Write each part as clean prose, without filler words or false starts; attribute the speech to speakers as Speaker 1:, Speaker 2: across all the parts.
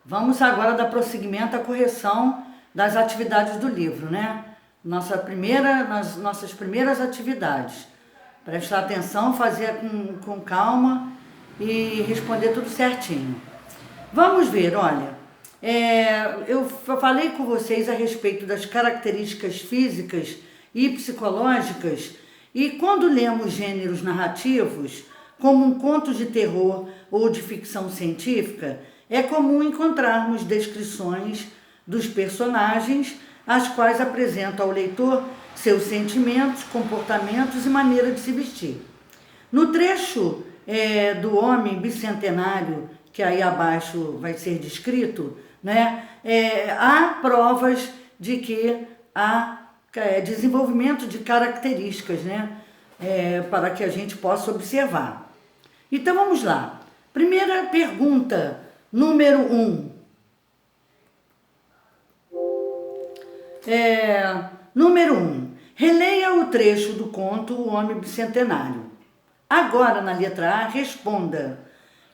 Speaker 1: Vamos agora dar prosseguimento à correção das atividades do livro, né? Nas nossas primeiras atividades. Prestar atenção, fazer com calma e responder tudo certinho. Vamos ver, olha, eu falei com vocês a respeito das características físicas e psicológicas, e quando lemos gêneros narrativos, como um conto de terror ou de ficção científica, é comum encontrarmos descrições dos personagens, as quais apresentam ao leitor seus sentimentos, comportamentos e maneira de se vestir. No trecho do homem bicentenário, que aí abaixo vai ser descrito, né, há provas de que há desenvolvimento de características, né, para que a gente possa observar. Então vamos lá. Primeira pergunta, número 1. Número 1. Releia o trecho do conto O Homem Bicentenário. Agora, na letra A, responda: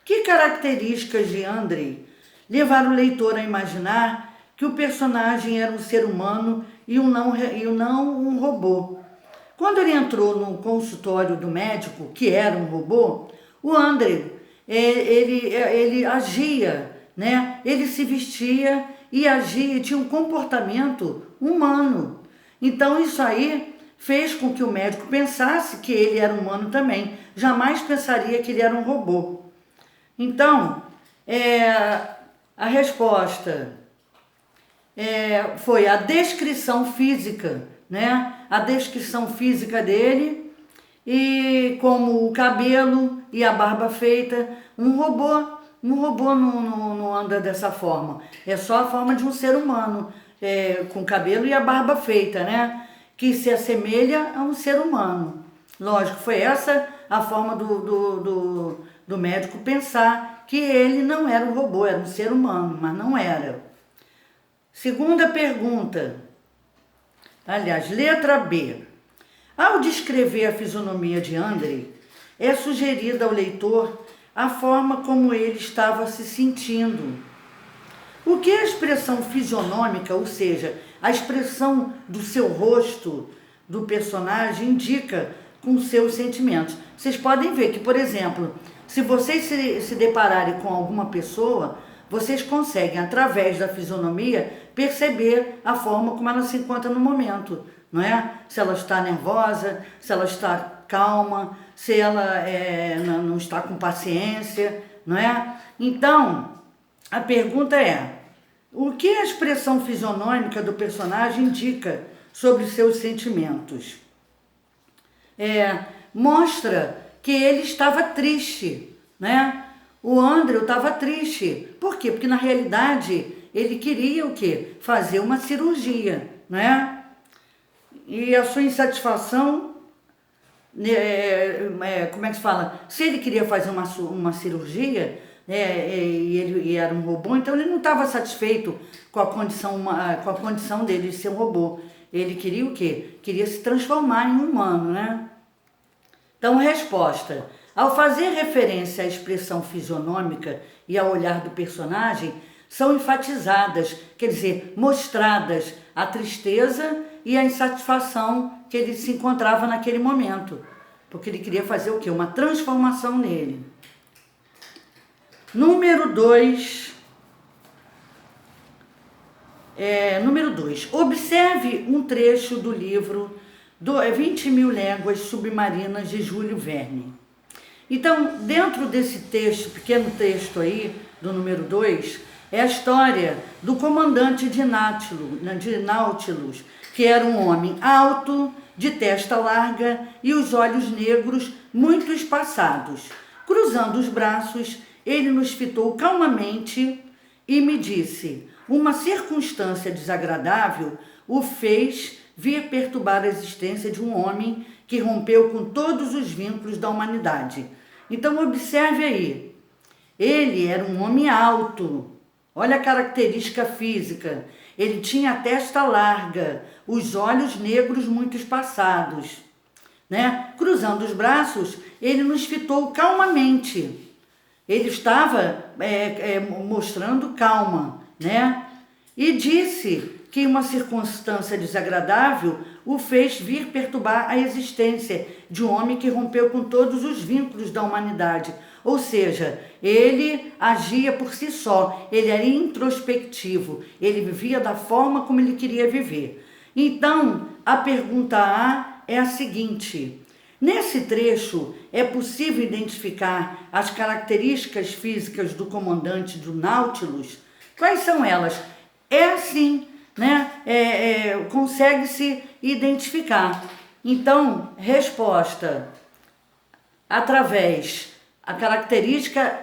Speaker 1: que características de Andrei levaram o leitor a imaginar que o personagem era um ser humano e não um robô? Quando ele entrou no consultório do médico, que era um robô, o Andrei, ele agia, né? Ele se vestia e agia, tinha um comportamento humano. Então isso aí fez com que o médico pensasse que ele era humano também. Jamais pensaria que ele era um robô. Então, a resposta foi a descrição física, né? A descrição física dele, e como o cabelo e a barba feita. Um robô não anda dessa forma. É só a forma de um ser humano, com o cabelo e a barba feita, né? Que se assemelha a um ser humano. Lógico, foi essa a forma do médico pensar que ele não era um robô, era um ser humano, mas não era. Segunda pergunta, aliás, letra B. Ao descrever a fisionomia de Andrei, é sugerida ao leitor a forma como ele estava se sentindo. O que a expressão fisionômica, ou seja, a expressão do seu rosto, do personagem, indica com seus sentimentos? Vocês podem ver que, por exemplo, se vocês se depararem com alguma pessoa, vocês conseguem, através da fisionomia, perceber a forma como ela se encontra no momento, não é? Se ela está nervosa, se ela está calma, se ela não está com paciência, não é? Então, a pergunta é: o que a expressão fisionômica do personagem indica sobre seus sentimentos? Mostra que ele estava triste, né? O Andrei estava triste. Por quê? Porque na realidade ele queria o quê? Fazer uma cirurgia, né? E a sua insatisfação, como é que se fala? Se ele queria fazer uma cirurgia, e ele era um robô, então ele não estava satisfeito com a condição dele de ser um robô. Ele queria o quê? Queria se transformar em um humano, né? Então, resposta: ao fazer referência à expressão fisionômica e ao olhar do personagem, são enfatizadas, quer dizer, mostradas a tristeza e a insatisfação que ele se encontrava naquele momento, porque ele queria fazer o quê? Uma transformação nele. Número 2. Observe um trecho do livro 20.000 Léguas Submarinas de Júlio Verne. Então, dentro desse texto, pequeno texto aí, do número 2, é a história do comandante de Nautilus, que era um homem alto, de testa larga e os olhos negros muito espaçados. Cruzando os braços, ele nos fitou calmamente e me disse: uma circunstância desagradável o fez vir perturbar a existência de um homem que rompeu com todos os vínculos da humanidade. Então observe aí, ele era um homem alto, olha a característica física, ele tinha a testa larga, os olhos negros muito espaçados, né? Cruzando os braços, ele nos fitou calmamente. Ele estava mostrando calma, né? E disse que uma circunstância desagradável o fez vir perturbar a existência de um homem que rompeu com todos os vínculos da humanidade. Ou seja, ele agia por si só, ele era introspectivo, ele vivia da forma como ele queria viver. Então, a pergunta A é a seguinte: nesse trecho, é possível identificar as características físicas do comandante do Nautilus? Quais são elas? É assim, né? Consegue-se identificar. Então, resposta: através a característica